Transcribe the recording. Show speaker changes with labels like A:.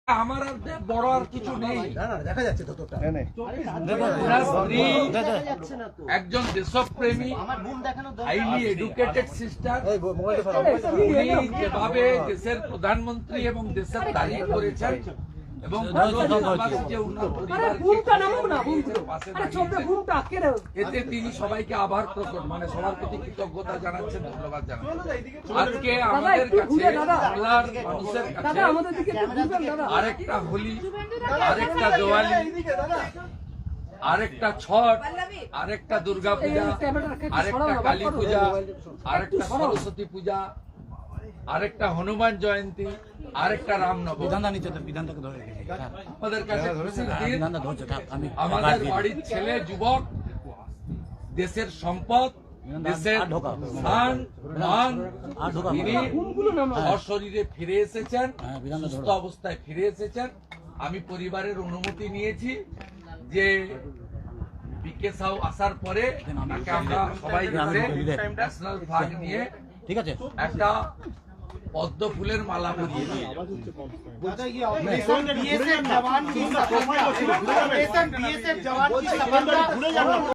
A: আমার আর বড় আর কিছু নেই।
B: দেখা যাচ্ছে তো তোটা
A: একজন দেশপ্রেমী হাইলি এডুকেটেড সিস্টার, উনি যেভাবে দেশের প্রধানমন্ত্রী এবং দেশের তারিফ করেছেন এবং এতে তিনি সবাইকে আভার প্রকট মানে সবার প্রতি কৃতজ্ঞতা জানাচ্ছেন, ধন্যবাদ জানাচ্ছেন। আজকে আমাদের কাছে বাংলার মানুষের কাছে আরেকটা হোলি, আরেকটা দিওয়ালি, আরেকটা ছট, আরেকটা দুর্গা পূজা, আরেকটা কালী পূজা, আরেকটা সরস্বতী পূজা, আরেকটা হনুমান জয়ন্তী, আরেকটা রামনবমী। আমাদের কাছে আমাদের বাড়ির ছেলে যুবক দেশের সম্পদ, দেশের মান, তিনি সশরীরে ফিরে এসেছেন, সুস্থ অবস্থায় ফিরে এসেছেন। আমি পরিবারের অনুমতি নিয়েছি যে বিকে সাউ আসার পরে তাকে আমরা সবাই ন্যাশনাল ফ্ল্যাগ নিয়ে
C: ঠিক আছে
A: একটা পদ্ম ফুলের মালা পরিয়ে দিয়ে